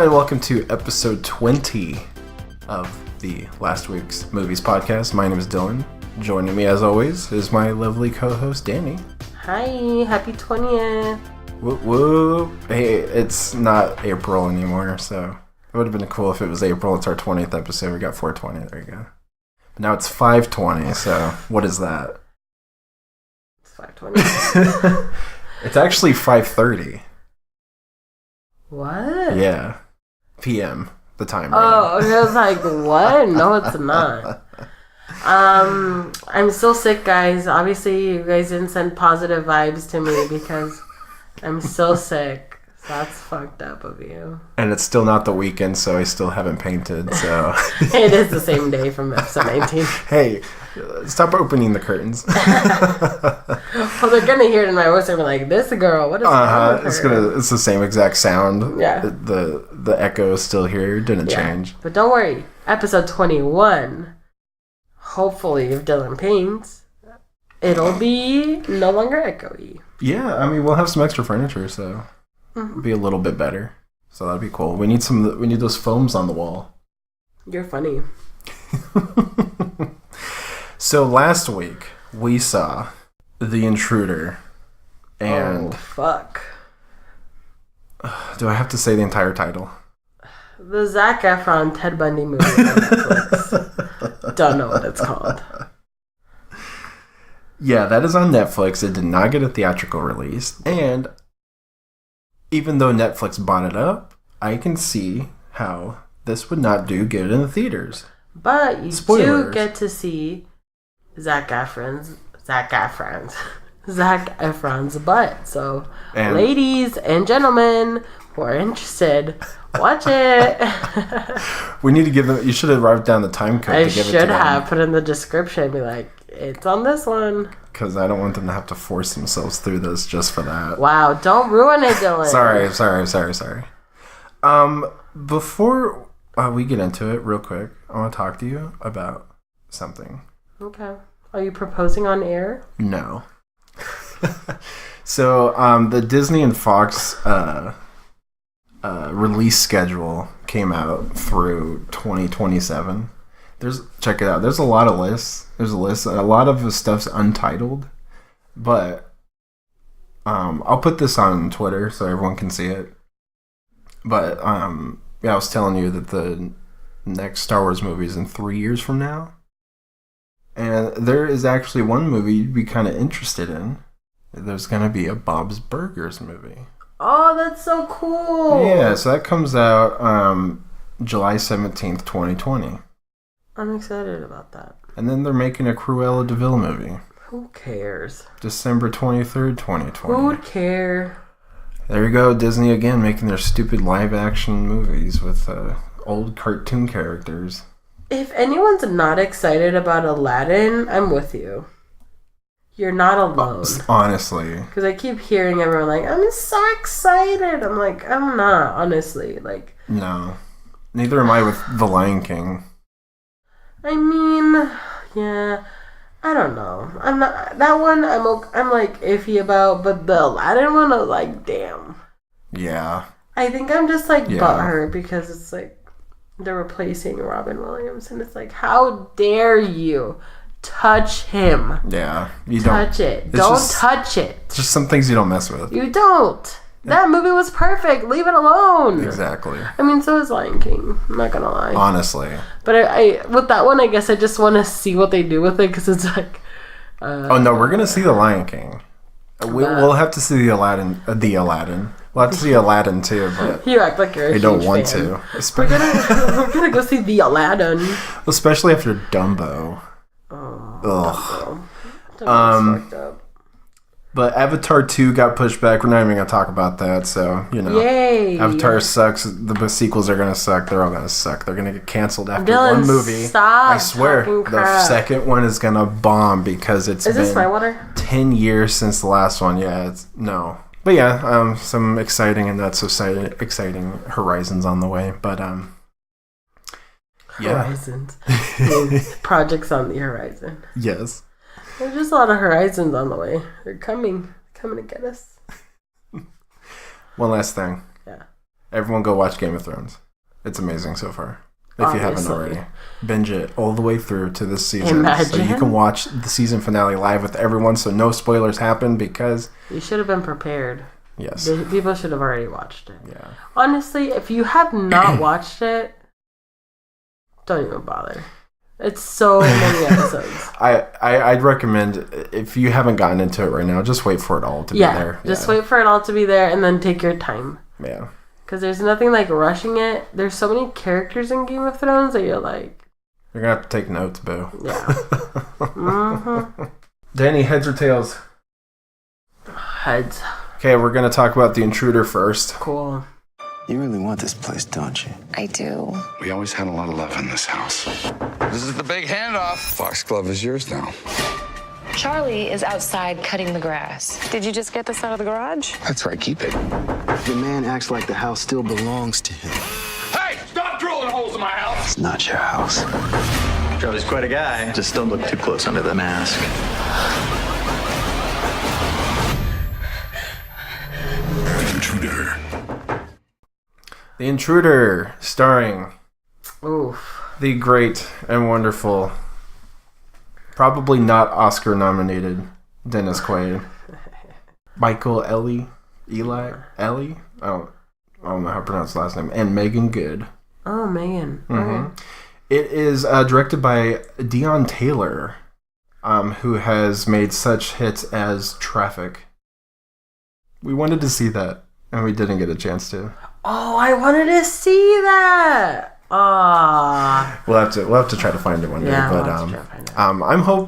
and welcome to episode 20 of the Last Week's Movies podcast. My name is Dillyn. Joining me, as always, is my lovely co-host, Dani. Hi, happy 20th. Whoop, whoop. Hey, it's not April anymore, so it would have been cool if it was April. It's our 20th episode. We got 420. There you go. But now it's 520, so what is that? It's 520. It's actually 5:30. What? Yeah. PM, the time. Oh, I was like, what? No, it's not. I'm still sick, guys. Obviously, you guys didn't send positive vibes to me because I'm still sick. So that's fucked up of you. And it's still not the weekend, so I still haven't painted, so... It is the same day from episode 19. Hey, stop opening the curtains. Well, they're gonna hear it in my voice and be like, this girl, what is wrong with her? It's the same exact sound. Yeah. The echo is still here. It didn't change. But don't worry. Episode 21, hopefully, if Dillyn paints, it'll be no longer echoey. Yeah, I mean, we'll have some extra furniture, so... Mm-hmm. Be a little bit better. So that'd be cool. We need those foams on the wall. You're funny. So last week we saw The Intruder. And oh, fuck. Do I have to say the entire title? The Zac Efron Ted Bundy movie on Netflix. Don't know what it's called. Yeah, that is on Netflix. It did not get a theatrical release. And even though Netflix bought it up, I can see how this would not do good in the theaters. But you Spoilers. do get to see Zac Efron's butt. So, And ladies and gentlemen who are interested, watch it. we need to give them... You should have written down the time code I to give it to should them. have put in the description, be like, it's on this one. Because I don't want them to have to force themselves through this just for that. Wow, don't ruin it, Dillyn. Sorry. Before we get into it, real quick, I want to talk to you about something. Okay. Are you proposing on air? No. So, the Disney and Fox release schedule came out through 2027. Check it out. There's a lot of lists. There's a list. A lot of the stuff's untitled, but I'll put this on Twitter so everyone can see it. But yeah, I was telling you that the next Star Wars movie is in 3 years from now, and there is actually one movie you'd be kind of interested in. There's gonna be a Bob's Burgers movie. Oh, that's so cool. Yeah, so that comes out July 17th, 2020. I'm excited about that. And then they're making a Cruella de Vil movie. Who cares? December 23rd, 2020. Who would care? There you go, Disney again, making their stupid live-action movies with old cartoon characters. If anyone's not excited about Aladdin, I'm with you. You're not alone. Honestly. Because I keep hearing everyone like, I'm so excited. I'm like, I'm not, honestly. Like, No. Neither am I with The Lion King. I mean, yeah, I don't know. I'm not, that one I'm like iffy about, but the Aladdin one, I was like, damn. Yeah. I think I'm just like Yeah. butthurt because it's like they're replacing Robin Williams, and it's like, how dare you touch him? Yeah. Touch it. Don't touch it. It's just some things you don't mess with. You don't. That movie was perfect. Leave it alone. Exactly. I mean, so is Lion King. I'm not gonna lie. Honestly. But I with that one, I guess I just want to see what they do with it because it's like. Oh no, we're gonna see The Lion King. We'll have to see the Aladdin. We'll have to see Aladdin too, but You act like you're a I huge don't want fan. to. We're gonna go see the Aladdin. Especially after Dumbo. Oh, Ugh. Dumbo's fucked up. But Avatar 2 got pushed back. We're not even going to talk about that, so, you know. Yay! Avatar sucks. The sequels are going to suck. They're all going to suck. They're going to get canceled after Dillyn, one movie. Stop I swear, talking the crap. second one is going to bomb because it's Is been this my water? 10 years since the last one. Yeah, no. But yeah, some exciting and not so exciting horizons on the way. But, yeah. Horizons. Projects on the horizon. Yes. There's just a lot of horizons on the way. They're coming to get us. One last thing. Yeah. Everyone go watch Game of Thrones. It's amazing so far. If you haven't already. Binge it all the way through to this season. Imagine. So you can watch the season finale live with everyone so no spoilers happen because... You should have been prepared. Yes. People should have already watched it. Yeah. Honestly, if you have not watched it, don't even bother. It's so many episodes. I'd recommend, if you haven't gotten into it right now, just wait for it all to be there. Just wait for it all to be there and then take your time. Yeah. Because there's nothing like rushing it. There's so many characters in Game of Thrones that you're like... You're going to have to take notes, boo. Yeah. Mm-hmm. Dani, heads or tails? Heads. Okay, we're going to talk about The Intruder first. Cool. You really want this place, don't you? I do. We always had a lot of love in this house. This is the big handoff. Foxglove is yours now. Charlie is outside cutting the grass. Did you just get this out of the garage? That's right, keep it. The man acts like the house still belongs to him. Hey, stop drilling holes in my house! It's not your house. Charlie's quite a guy. Just don't look too close under the mask. The Intruder. The Intruder, starring the great and wonderful, probably not Oscar-nominated Dennis Quaid, Michael Ellie. I don't know how to pronounce his last name, and Megan Good. Oh, Megan. Mm-hmm. It is directed by Dion Taylor, who has made such hits as Traffic. We wanted to see that, and we didn't get a chance to. Oh, I wanted to see that. Ah. We'll have to try to find it one day. Yeah, but we'll have to try to find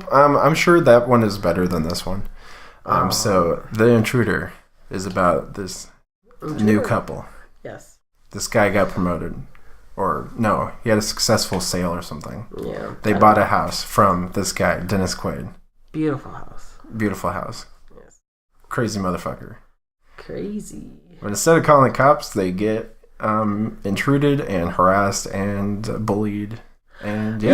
it. I'm sure that one is better than this one. So The Intruder is about this new couple. Yes. This guy got promoted, or no, he had a successful sale or something. Yeah. They bought a house from this guy, Dennis Quaid. Beautiful house. Beautiful house. Yes. Crazy motherfucker. Crazy. But instead of calling the cops, they get intruded and harassed and bullied, and yeah.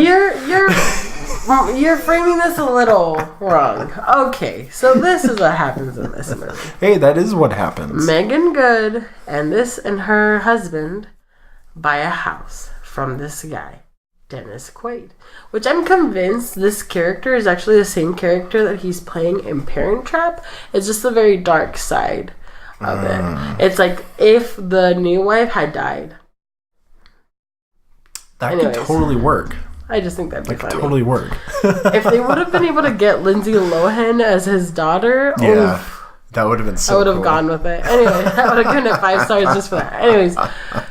You're framing this a little wrong. Okay, so this is what happens in this movie. Hey, that is what happens. Megan Good and her husband buy a house from this guy, Dennis Quaid, which I'm convinced this character is actually the same character that he's playing in Parent Trap. It's just a very dark side of it. It's like if the new wife had died. That could totally work. I just think that'd be funny. Totally work. If they would have been able to get Lindsay Lohan as his daughter, that would have been so I would have cool. gone with it. Anyway, I would have given it 5 stars just for that. Anyways,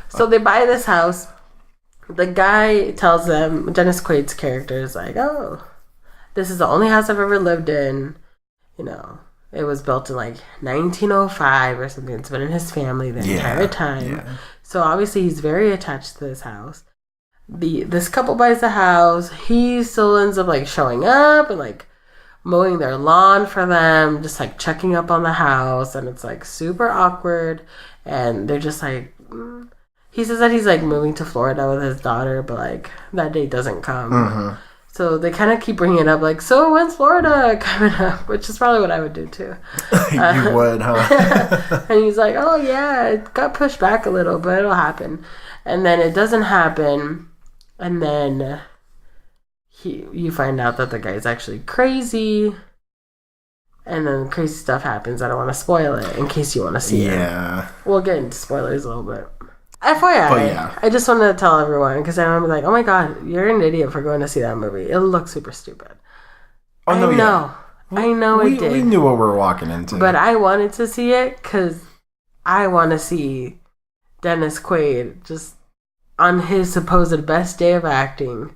so they buy this house. The guy tells them, Dennis Quaid's character is like, oh, this is the only house I've ever lived in. You know, it was built in like 1905 or something. It's been in his family the entire time. Yeah. So obviously he's very attached to this house. This couple buys the house. He still ends up like showing up and like mowing their lawn for them, just like checking up on the house, and it's like super awkward. And they're just like, he says that he's like moving to Florida with his daughter, but like that date doesn't come. Mm-hmm. So they kind of keep bringing it up, like, so when's Florida coming up? Which is probably what I would do too. You would, huh? And he's like, oh yeah, it got pushed back a little, but it'll happen. And then it doesn't happen. And then you find out that the guy's actually crazy. And then crazy stuff happens. I don't want to spoil it in case you want to see it. Yeah. We'll get into spoilers a little bit. FYI, I just wanted to tell everyone because I want to be like, oh my god, you're an idiot for going to see that movie. It looks super stupid. Oh, no, I know it did. We knew what we were walking into. But I wanted to see it because I want to see Dennis Quaid just on his supposed best day of acting.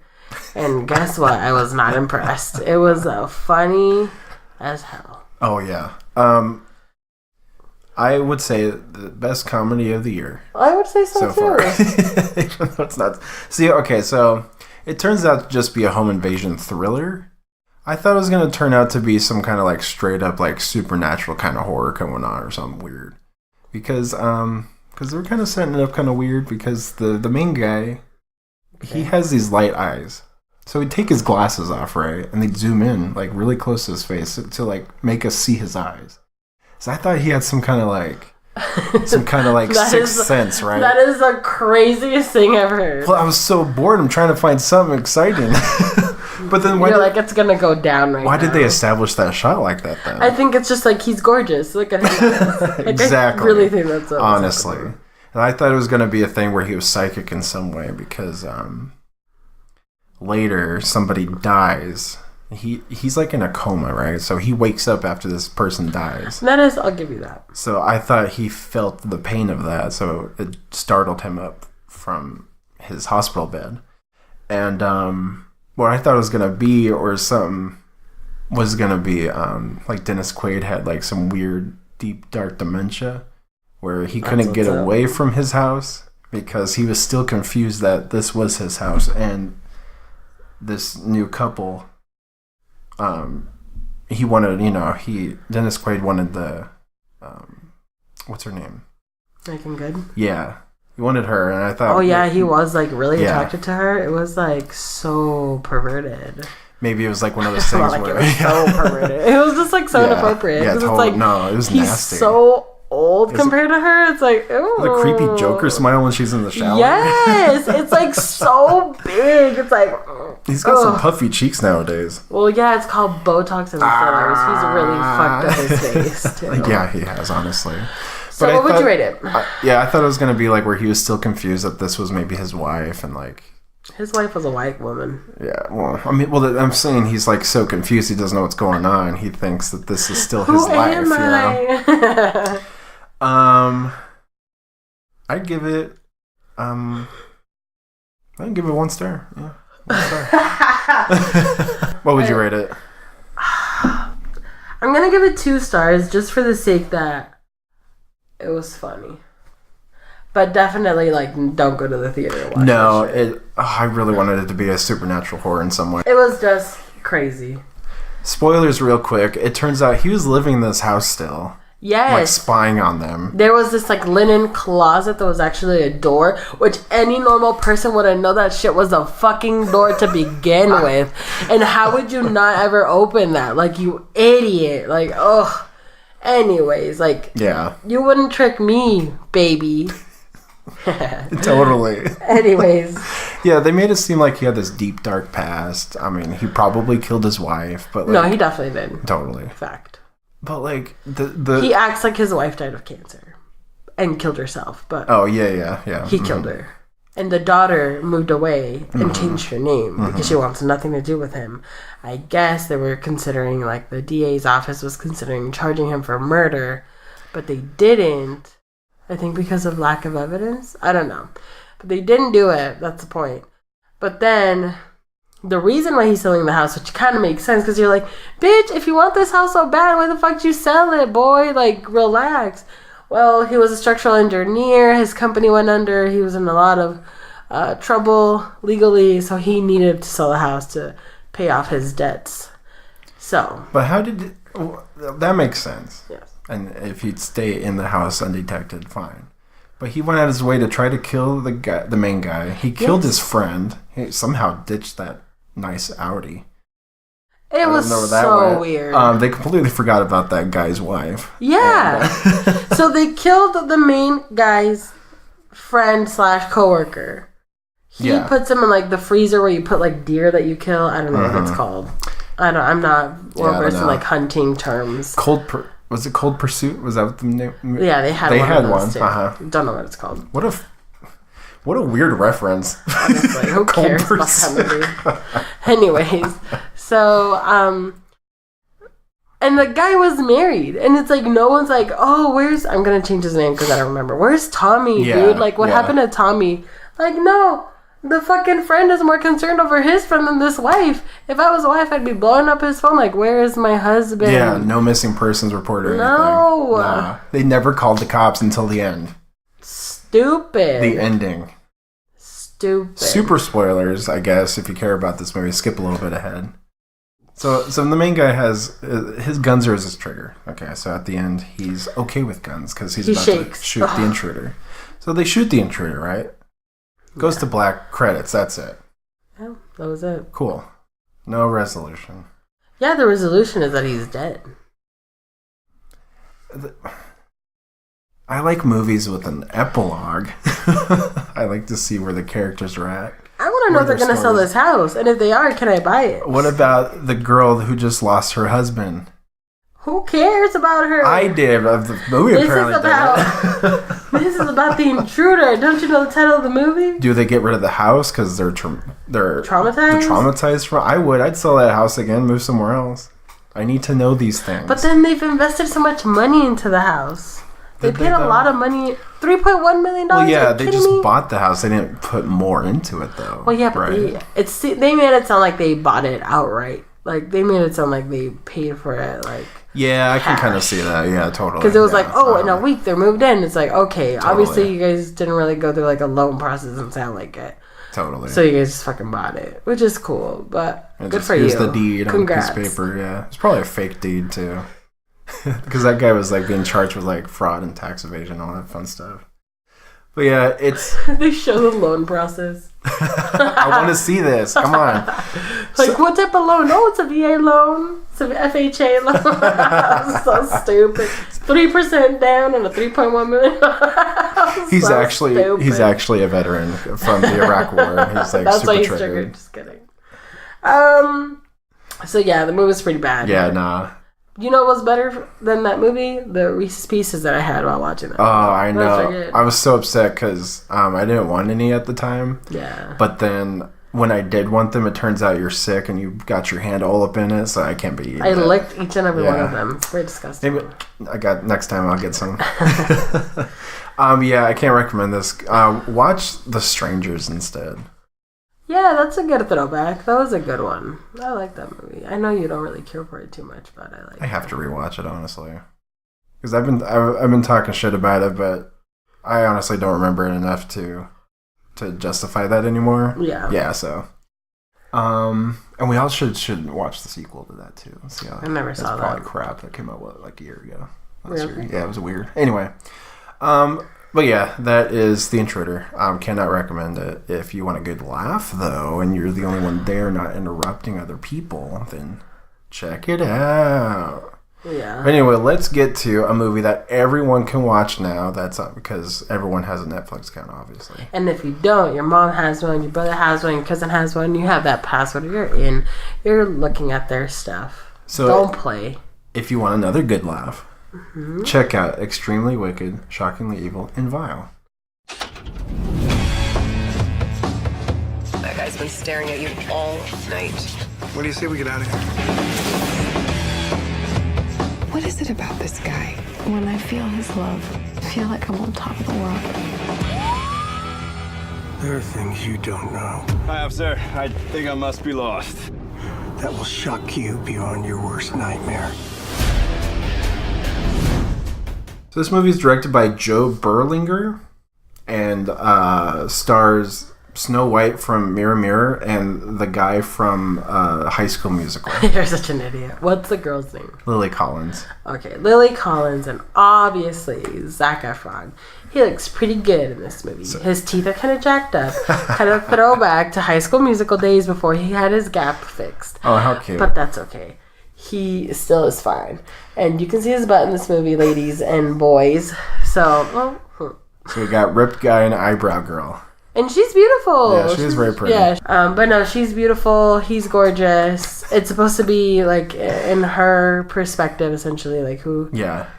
And guess what? I was not impressed. It was funny as hell. Oh, yeah. I would say the best comedy of the year. I would say so too. Far. Even though it's not. See, okay, so it turns out to just be a home invasion thriller. I thought it was going to turn out to be some kind of like straight up like supernatural kind of horror going on or something weird. Because they were kind of setting it up kind of weird because the main guy, he has these light eyes. So he'd take his glasses off, right? And they'd zoom in like really close to his face to like make us see his eyes. So I thought he had some kind of like Some kind of like sixth sense, right? That is the craziest thing I've heard. Well, I was so bored. I'm trying to find something exciting. But then You're like, it's gonna go down right now. Why did they establish that shot like that then? I think it's just like he's gorgeous. Look at him. Like, Exactly. I really think that's what honestly. And I thought it was going to be a thing where he was psychic in some way because later somebody dies. He's like in a coma, right? So he wakes up after this person dies. That is, I'll give you that. So I thought he felt the pain of that, so it startled him up from his hospital bed. And what I thought it was going to be, or something, was going to be like Dennis Quaid had like some weird, deep, dark dementia where he couldn't get away from his house because he was still confused that this was his house and this new couple. He wanted, Dennis Quaid wanted the, what's her name? Making Good? Yeah. He wanted her, and I thought... Oh, yeah, he was, like, really attracted to her. It was, like, so perverted. Maybe it was, like, one of those things where... It was so perverted. It was just, like, so inappropriate. Yeah, totally. It's like, no, it was he's nasty. So old compared to her. It's like, ooh. The creepy Joker smile when she's in the shower. Yes! It's, like, so big. It's like... He's got some puffy cheeks nowadays. Well, yeah, it's called Botox and fillers. He's really fucked up his face, too. Yeah, he has, honestly. So what would you rate it? I thought it was going to be like where he was still confused that this was maybe his wife and like... His wife was a white woman. Yeah, well, I'm saying he's like so confused he doesn't know what's going on. He thinks that this is still his life, you know? I'd give it... I'd give it 1 star. Yeah, 1 star. What would you rate it? I'm going to give it 2 stars just for the sake that it was funny. But definitely, like, don't go to the theater and watch it. I really wanted it to be a supernatural horror in some way. It was just crazy. Spoilers real quick. It turns out he was living in this house still. Yes. Like, spying on them. There was this, like, linen closet that was actually a door, which any normal person would have known that shit was a fucking door to begin with. And how would you not ever open that? Like, you idiot. Like, ugh. Anyways, like, yeah, you wouldn't trick me, baby. Totally. Anyways. Yeah, they made it seem like he had this deep, dark past. I mean, he probably killed his wife, but... Like, no, he definitely did. Totally. Fact. But, like, the... He acts like his wife died of cancer. And killed herself, but... Oh, yeah. He killed her. And the daughter moved away and changed her name because she wants nothing to do with him. I guess they were considering, like, the DA's office was considering charging him for murder, but they didn't. I think because of lack of evidence. I don't know. But they didn't do it. That's the point. But then, the reason why he's selling the house, which kind of makes sense, because you're like, bitch, if you want this house so bad, why the fuck did you sell it, boy? Like, relax. Well, he was a structural engineer. His company went under. He was in a lot of trouble legally, so he needed to sell the house to pay off his debts. So. But how did... that makes sense. Yes. And if he'd stay in the house undetected, fine. But he went out his way to try to kill the main guy. He killed his friend. He somehow ditched that nice Audi. It was so weird. They completely forgot about that guy's wife. Yeah. So they killed the main guy's friend / coworker. He puts him in like the freezer where you put like deer that you kill. I don't know what it's called. I'm not well versed in like hunting terms. Was it Cold Pursuit? Was that what the name? Yeah, they had one. Too. Don't know what it's called. What a weird reference. Honestly, who cares about that movie? Anyways, so and the guy was married, and it's like no one's like, oh, I'm gonna change his name because I don't remember. Where's Tommy, dude? Like, what happened to Tommy? Like, no. The fucking friend is more concerned over his friend than this wife. If I was a wife, I'd be blowing up his phone like, where is my husband? Yeah, no missing persons report or anything. No. Nah. They never called the cops until the end. Stupid. The ending. Stupid. Super spoilers, I guess, if you care about this movie. Skip a little bit ahead. So the main guy has... his guns are his trigger. Okay, so at the end, he's okay with guns because he's about to shoot the intruder. So they shoot the intruder, right? Goes to black, credits, that's it. Yeah, that was it. Cool. No resolution. Yeah, the resolution is that he's dead. I like movies with an epilogue. I like to see where the characters are at. I want to know if they're going to sell this house. And if they are, can I buy it? What about the girl who just lost her husband? Who cares about her? I did. The movie apparently did. This is about the intruder. Don't you know the title of the movie? Do they get rid of the house because they're traumatized? They're traumatized from. I'd sell that house again. Move somewhere else. I need to know these things. But then they've invested so much money into the house. They paid a lot of money. $3.1 million. Well, yeah, they just bought the house. They didn't put more into it, though. Well, yeah, but they made it sound like they bought it outright. Like they made it sound like they paid for it. Like yeah, I can kind of see that. Yeah, totally. Because it was in a week they're moved in. It's like okay, obviously you guys didn't really go through like a loan process and sound like it. Totally. So you guys just fucking bought it, which is cool. But good for you. Here's the deed. Congrats. On a piece of paper. Yeah, it's probably a fake deed too. Because that guy was like being charged with like fraud and tax evasion, all that fun stuff. But yeah, it's they show the loan process. I want to see this. Come on. Like what type of loan? Oh, it's a VA loan. It's a FHA loan. So stupid. 3% down and a $3.1 million. He's actually a veteran from the Iraq War. And he's like that's super he's triggered. Just kidding. So yeah, the movie's pretty bad. Yeah, nah. You know what's better than that movie? The Reese's Pieces that I had while watching that. Oh, I know. I was so upset because I didn't want any at the time. Yeah. But then when I did want them, it turns out you're sick and you got your hand all up in it, so I can't be eating it. licked each and every one of them. It's very disgusting. Maybe next time I'll get some. Yeah, I can't recommend this. Watch The Strangers instead. Yeah, that's a good throwback. That was a good one. I like that movie. I know you don't really care for it too much, but I like it. I have to rewatch it, honestly. Because I've been talking shit about it, but I honestly don't remember it enough to justify that anymore. Yeah. Yeah, so. And we all should watch the sequel to that, too. See how, I never saw that. That's probably crap that came out, like a year ago? Really? Yeah, it was weird. Anyway. But yeah, that is The Intruder. Cannot recommend it. If you want a good laugh, though, and you're the only one there not interrupting other people, then check it out. Yeah. But anyway, let's get to a movie that everyone can watch now. That's not because everyone has a Netflix account, obviously. And if you don't, your mom has one, your brother has one, your cousin has one, you have that password, you're looking at their stuff. So don't play. If you want another good laugh, check out Extremely Wicked, Shockingly Evil, and Vile. That guy's been staring at you all night. What do you say we get out of here? What is it about this guy? When I feel his love, I feel like I'm on top of the world. There are things you don't know. Hi, officer. I think I must be lost. That will shock you beyond your worst nightmare. So this movie is directed by Joe Berlinger and stars Snow White from Mirror Mirror and the guy from High School Musical. You're such an idiot. What's the girl's name? Lily Collins. Okay, Lily Collins and obviously Zac Efron. He looks pretty good in this movie. His teeth are kind of jacked up. Kind of throwback to High School Musical days before he had his gap fixed. Oh, how cute. But that's okay. He still is fine. And you can see his butt in this movie, ladies and boys. So we got ripped guy and eyebrow girl. And she's beautiful. Yeah, she's very pretty. Yeah, but no, she's beautiful. He's gorgeous. It's supposed to be like in her perspective, essentially, like who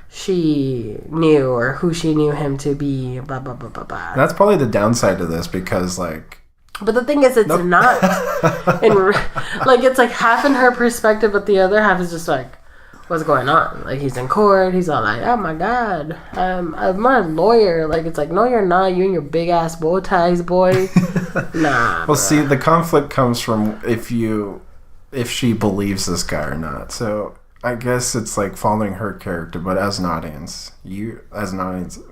she knew or who she knew him to be. Blah blah blah blah blah. That's probably the downside to this because like. But the thing is, it's not. Like it's like half in her perspective, but the other half is just like, what's going on? Like he's in court. He's all like, oh my god, I'm a lawyer. Like it's like, no, you're not. You and your big ass bow ties, boy. Nah. Well, see, the conflict comes from if she believes this guy or not. So I guess it's like following her character, but as an audience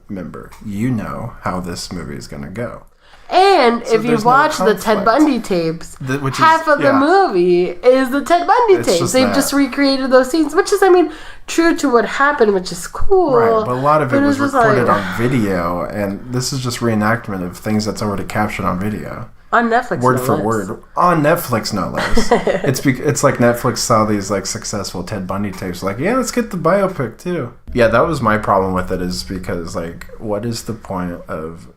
member, you know how this movie is gonna go. And so if you watch the Ted Bundy tapes, half of the movie is the Ted Bundy tapes. They've just recreated those scenes, which is, I mean, true to what happened, which is cool. Right, but a lot of it was recorded on video, and this is just reenactment of things that's already captured on video. On Netflix, word no for less. word on Netflix, no less. It's like Netflix saw these like successful Ted Bundy tapes, like, yeah, let's get the biopic too. Yeah, that was my problem with it, is because like, what is the point of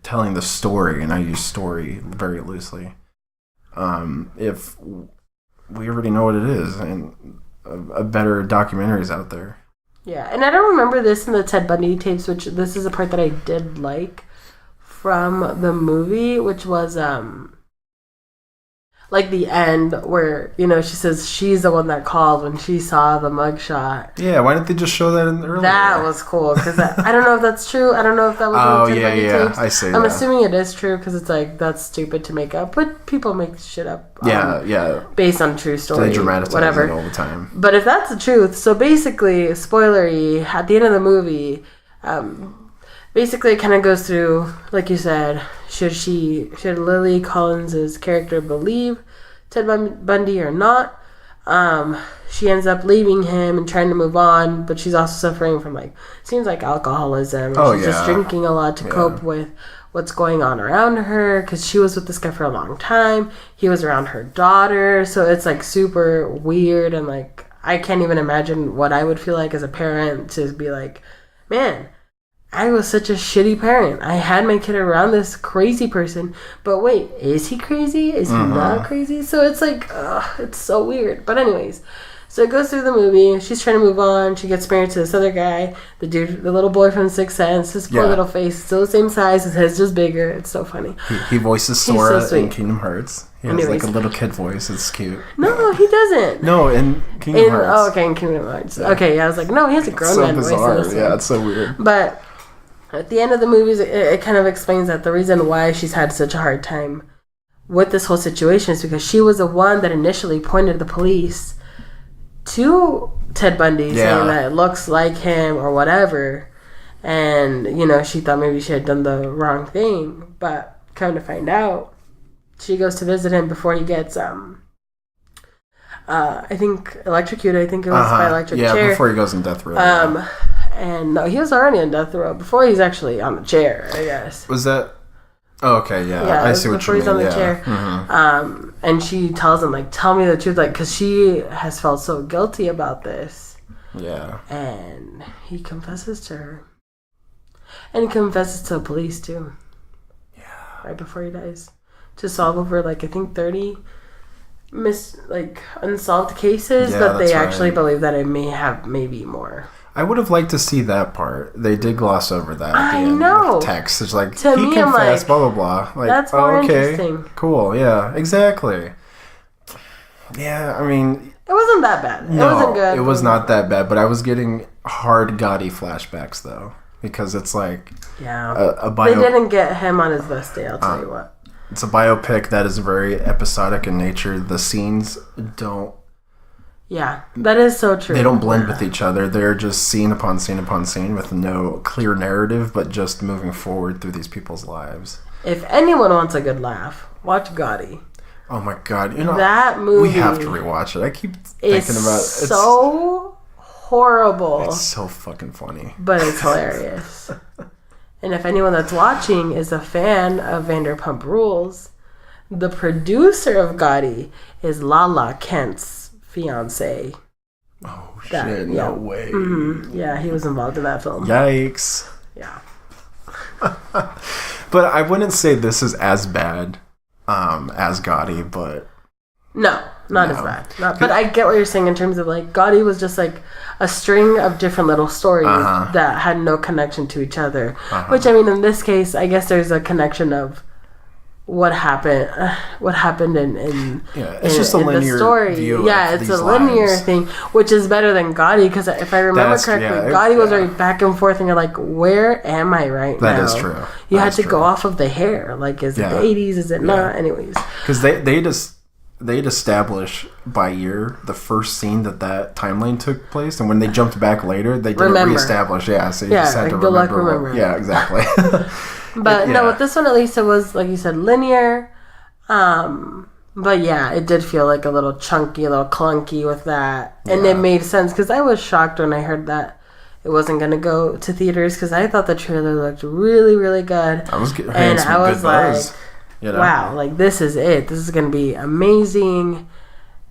telling the story? And I use story very loosely. If we already know what it is, and a better documentary is out there. Yeah, and I don't remember this in the Ted Bundy tapes, which this is a part that I did like from the movie, which was like the end where, you know, she says she's the one that called when she saw the mugshot. Yeah, why didn't they just show that in earlier? That was cool, because I don't know if that's true. I don't know if that was in the Ted Bundy tapes. I see. I'm assuming it is true, because it's like, that's stupid to make up, but people make shit up. Based on true story. They dramatize whatever. it all the time. But if that's the truth, so basically, spoilery, at the end of the movie, basically it kind of goes through, like you said, should Lily Collins' character believe Ted Bundy or not? She ends up leaving him and trying to move on, but she's also suffering from, like, seems like alcoholism. She's just drinking a lot to cope with what's going on around her, because she was with this guy for a long time. He was around her daughter, so it's like super weird, and like, I can't even imagine what I would feel like as a parent to be like, man, I was such a shitty parent. I had my kid around this crazy person, but wait, is he crazy? Is he not crazy? So it's like, it's so weird. But anyways, so it goes through the movie. She's trying to move on. She gets married to this other guy, the dude, the little boy from Sixth Sense. His poor little face, still the same size. His head's just bigger. It's so funny. He voices Sora in Kingdom Hearts. He has like a little kid voice. It's cute. No, he doesn't. No, in Kingdom Hearts. Oh, okay, in Kingdom Hearts. Yeah. Okay, yeah, I was like, no, he has a grown man voice. In this yeah, it's so weird. But at the end of the movies, it kind of explains that the reason why she's had such a hard time with this whole situation is because she was the one that initially pointed the police to Ted Bundy, saying that it looks like him or whatever. And, you know, she thought maybe she had done the wrong thing. But come to find out, she goes to visit him before he gets, I think, electrocuted. I think it was by electric chair. Yeah, before he goes in death row. And no, he was already on death row before he's actually on the chair, I guess. Was that? Oh, okay, yeah. I see what you mean. Before he's on the chair. Mm-hmm. And she tells him, like, tell me the truth, like, because she has felt so guilty about this. Yeah. And he confesses to her. And he confesses to the police, too. Yeah. Right before he dies. To solve over, like, I think 30 unsolved cases, but they actually believe that it may have maybe more. I would have liked to see that part. They did gloss over that at the end. know. With text. It's like, to he me, confessed, like, blah, blah, blah. Like, that's more interesting. Cool, yeah, exactly. Yeah, I mean... It wasn't that bad. It wasn't good. It was not that bad, but I was getting hard Gotti flashbacks, though. Because it's like... Yeah. They didn't get him on his best day, I'll tell you what. It's a biopic that is very episodic in nature. The scenes don't... Yeah, that is so true. They don't blend with each other. They're just scene upon scene upon scene with no clear narrative, but just moving forward through these people's lives. If anyone wants a good laugh, watch Gotti. Oh my god, you know that movie. We have to rewatch it. I keep thinking about it. It's so horrible. It's so fucking funny, but it's hilarious. And if anyone that's watching is a fan of Vanderpump Rules, the producer of Gotti is Lala Kent's fiance. Oh shit! No way. Mm-hmm. Yeah, he was involved in that film. Yikes! Yeah. But I wouldn't say this is as bad as Gotti, but not as bad. But I get what you're saying in terms of like Gotti was just like a string of different little stories that had no connection to each other. Which I mean, in this case, I guess there's a connection of what happened in it's just a linear story. View it's a linear thing, which is better than Gotti, because if I remember correctly, Gotti was right back and forth, and you're like, where am I right now? That is true. You had to go off of the hair, like, is it the 80s, is it not? Anyways, because they'd establish by year the first scene that timeline took place, and when they jumped back later, they didn't reestablish. So you just had to remember. Yeah, exactly. But no, with this one at least it was, like you said, linear. But yeah, it did feel like a little chunky, a little clunky with that. And it made sense, because I was shocked when I heard that it wasn't going to go to theaters, because I thought the trailer looked really, really good. I was getting some good buzz. You know? wow, like, this is it. This is going to be amazing.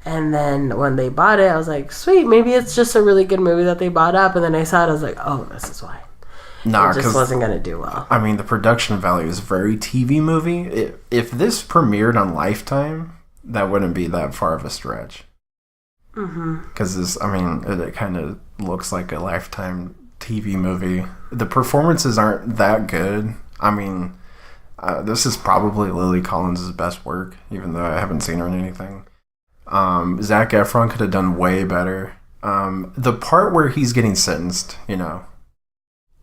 And then when they bought it, I was like, sweet, maybe it's just a really good movie that they bought up. And then I saw it, I was like, oh, this is why. Nah, it just wasn't going to do well. I mean, the production value is very TV movie. If this premiered on Lifetime, that wouldn't be that far of a stretch. Because it kind of looks like a Lifetime TV movie. The performances aren't that good. I mean, this is probably Lily Collins' best work, even though I haven't seen her in anything. Zac Efron could have done way better. The part where he's getting sentenced, you know,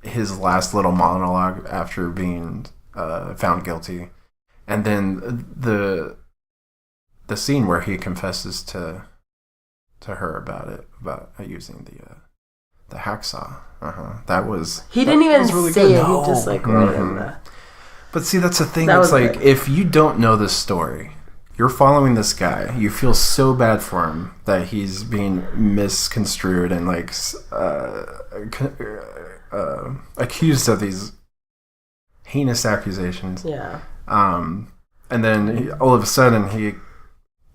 his last little monologue after being found guilty, and then the scene where he confesses to her about using the hacksaw. That was he didn't even really say good. it. He just like wrote it in the. But see, that's the thing. That It's was like good. if you don't know this story, you're following this guy. You feel so bad for him that he's being misconstrued and like accused of these heinous accusations. Yeah. And then all of a sudden he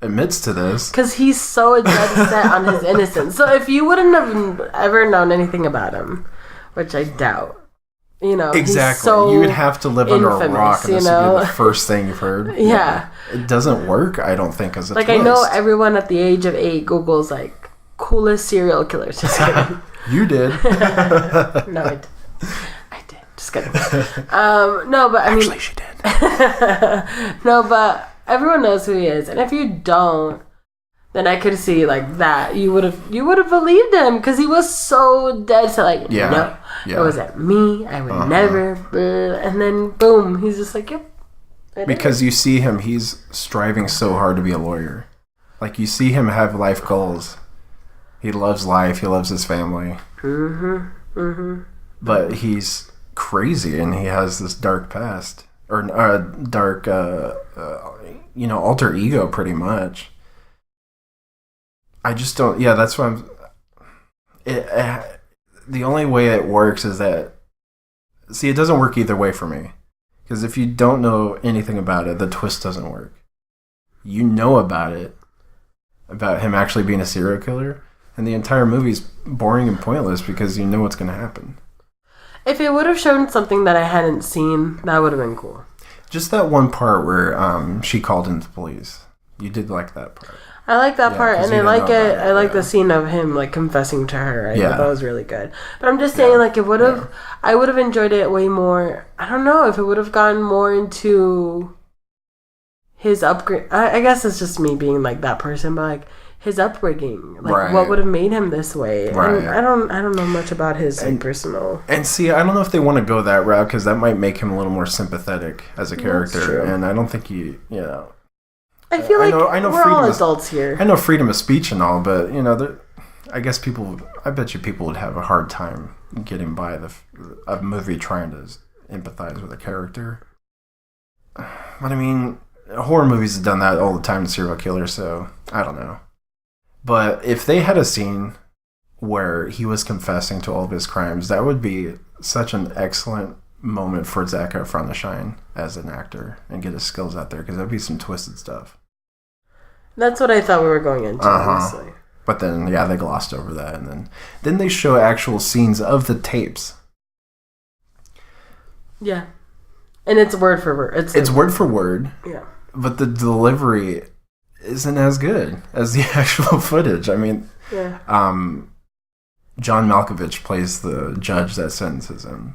admits to this. Because he's so dead set on his innocence. So if you wouldn't have ever known anything about him, which I doubt, you know, Exactly. he's so you would have to live under a infamous, rock and you this would know? be the first thing you've heard. Yeah. It doesn't work, I don't think, as a Like, twist. I know everyone at the age of 8 Googles, like, coolest serial killers. Just kidding. You did. No, I did. Just kidding. No, but I mean... Actually, she did. No, but everyone knows who he is. And if you don't, then I could see, like, that. You would have believed him because he was so dead to, like, no, it wasn't me. I would never. And then, boom, he's just like, yep. Because you see him, he's striving so hard to be a lawyer. Like, you see him have life goals. He loves life. He loves his family. But he's crazy, and he has this dark past. Or dark, alter ego, pretty much. I just don't... Yeah, that's why the only way it works is that... See, it doesn't work either way for me. Because if you don't know anything about it, the twist doesn't work. You know about it, about him actually being a serial killer, and the entire movie's boring and pointless because you know what's going to happen. If it would have shown something that I hadn't seen, that would have been cool. Just that one part where she called in the police. You did like that part. I like that part, 'cause and you I didn't like know it. about I like the scene of him like confessing to her. I thought that was really good. But I'm just saying, like, it would have. I would have enjoyed it way more. I don't know if it would have gone more into his upgrade. I guess it's just me being like that person, but like his upbringing, like what would have made him this way. Right. And I don't know much about his personal. And see, I don't know if they want to go that route because that might make him a little more sympathetic as a character. And I don't think I feel like I know we're all adults here. I know freedom of speech and all, but I guess I bet you people would have a hard time getting by a movie trying to empathize with a character. But I mean, horror movies have done that all the time to serial killers, so I don't know. But if they had a scene where he was confessing to all of his crimes, that would be such an excellent moment for Zac Efron to shine as an actor and get his skills out there, because that'd be some twisted stuff. That's what I thought we were going into, honestly. But then, they glossed over that, and then they show actual scenes of the tapes. Yeah, and it's word for word. It's word for word. Yeah, but the delivery isn't as good as the actual footage. I mean, John Malkovich plays the judge that sentences him.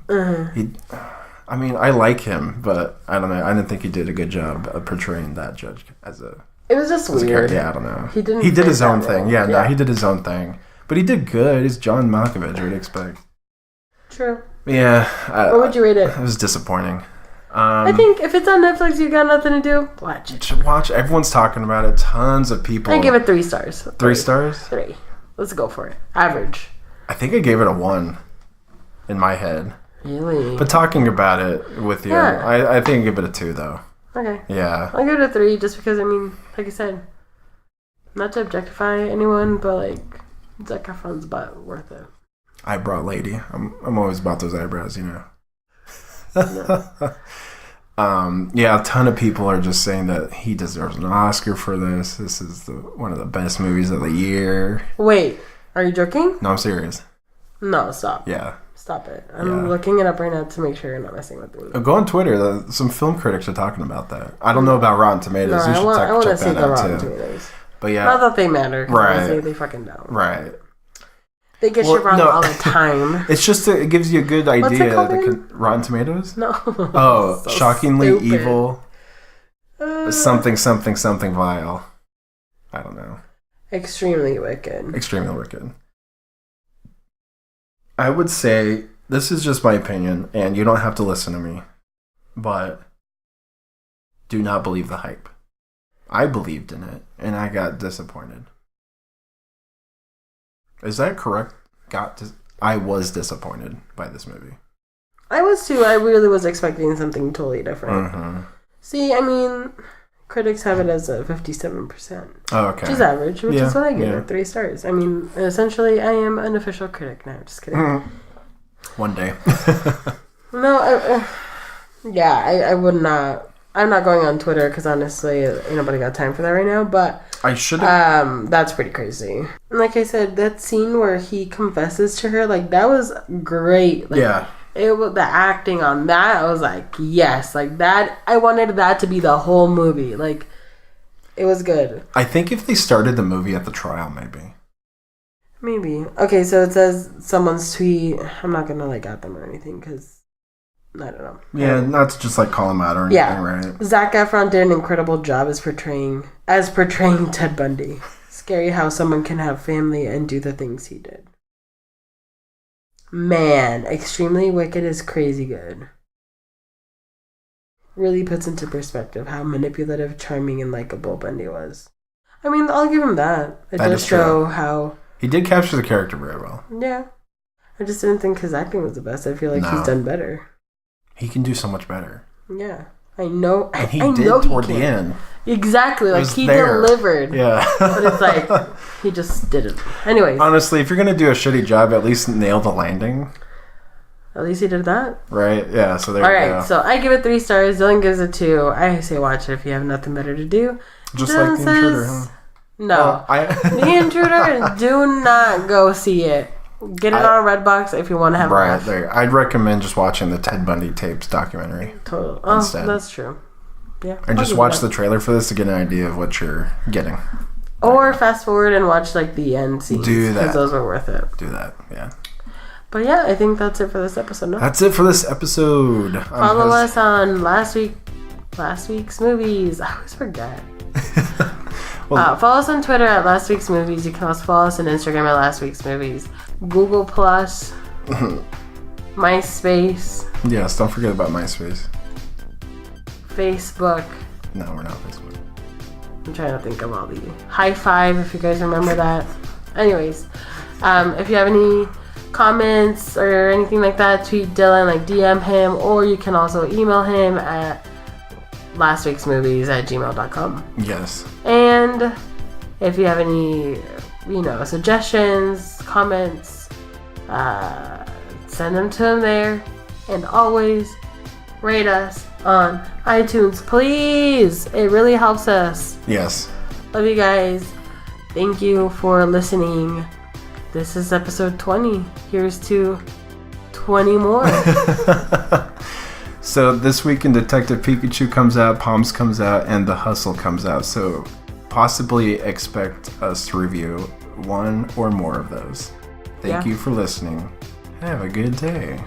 I like him, but I don't know. I didn't think he did a good job of portraying that judge as a. It was just weird. Yeah, I don't know. He didn't. He did his own role. thing. Yeah, no, he did his own thing. But he did good. He's John Malkovich. You'd expect. True. Yeah. What would you rate it? It was disappointing. I think if it's on Netflix, you got nothing to do. Watch it. Watch. Everyone's talking about it. Tons of people. I give it 3 stars. 3 stars? 3. Let's go for it. Average. I think I gave it a 1 in my head. Really? But talking about it with you, I think I give it a 2 though. Okay. Yeah. I'll give it a 3 just because, I mean, like I said, not to objectify anyone, but like, Zac Efron's butt worth it. Eyebrow lady. I'm always about those eyebrows, you know. No. Yeah, a ton of people are just saying that he deserves an Oscar for this. This is one of the best movies of the year. Wait, are you joking? No, I'm serious. No, stop. Yeah. Stop it. I'm looking it up right now to make sure you're not messing with me. Go on Twitter. Some film critics are talking about that. I don't know about Rotten Tomatoes. No, You should I want to check see that the out Rotten too. Tomatoes. But yeah. Not that they matter. Right. Honestly, they fucking don't. Right. They get shit wrong all the time. It's just it gives you a good idea. What's it called Rotten Tomatoes? No. Oh, So shockingly stupid. evil. Something vile. I don't know. Extremely wicked. Extremely wicked. I would say, this is just my opinion, and you don't have to listen to me, but do not believe the hype. I believed in it, and I got disappointed. Is that correct? I was disappointed by this movie. I was too. I really was expecting something totally different. Mm-hmm. See, I mean, critics have it as a 57%. Oh, okay. Which is average, which is what I give yeah. it. 3 stars. I mean, essentially, I am an official critic now. Just kidding. One day. No, I would not. I'm not going on Twitter because honestly, ain't nobody got time for that right now. But I should that's pretty crazy. And like I said, that scene where he confesses to her, like that was great. Like, yeah. It was the acting on that. I was like, yes, like that. I wanted that to be the whole movie. Like, it was good. I think if they started the movie at the trial, maybe. Okay, so it says someone's tweet. I'm not gonna like at them or anything because I don't know. Yeah, not to just like call him out or anything, right? Zac Efron did an incredible job as portraying Ted Bundy. Scary how someone can have family and do the things he did. Man, Extremely Wicked is crazy good. Really puts into perspective how manipulative, charming, and likable Bundy was. I mean, I'll give him that. It does show how... He did capture the character very well. Yeah. I just didn't think his acting was the best. I feel like he's done better. He can do so much better. Yeah. I know. And he did toward the end. Exactly. Like, he delivered. Yeah. But it's like, he just didn't. Anyways. Honestly, if you're going to do a shitty job, at least nail the landing. At least he did that. Right? Yeah, so there you go. Alright, so I give it 3 stars. Dillyn gives it 2. I say watch it if you have nothing better to do. Just Dillyn like The Intruder, huh? No. The Intruder, do not go see it. Get it on Redbox if you want to have a laugh. There. I'd recommend just watching the Ted Bundy tapes documentary. Total. Oh, instead. That's true. Yeah. And just watch the trailer for this to get an idea of what you're getting. Or fast forward and watch like the end scenes. Do that. Because those are worth it. Do that, yeah. But yeah, I think that's it for this episode. No? That's it for this episode. Follow us on last week's movies. I always forget. Follow us on Twitter at Last Week's Movies. You can also follow us on Instagram at Last Week's Movies. Google Plus, MySpace. Yes, don't forget about MySpace. Facebook. No, we're not Facebook. I'm trying to think of all the High Five, if you guys remember that. Anyways, if you have any comments or anything like that, tweet Dillyn, like DM him, or you can also email him at lastweeksmovies@gmail.com. Yes. And if you have any, suggestions, comments, send them to him there. And always rate us on iTunes, please. It really helps us. Yes. Love you guys. Thank you for listening. This is episode 20. Here's to 20 more. So this week in Detective Pikachu comes out, Palms comes out, and The Hustle comes out. So possibly expect us to review one or more of those. Thank you for listening. Have a good day.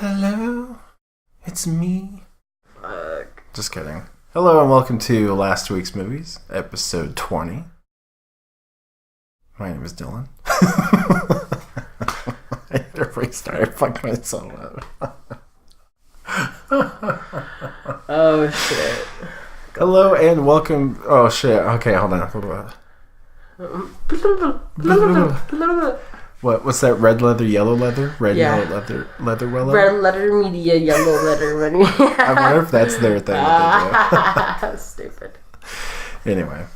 Hello, it's me. Just kidding. Hello and welcome to last week's movies, episode 20. My name is Dillyn. I had to restart. I fucked myself up. Oh shit. Hello and welcome. Oh shit. Okay, hold on. What's that? Red leather, yellow leather? Yellow leather, leather, willow? Red letter media, yellow letter money. I wonder if that's their thing. Stupid. Anyway,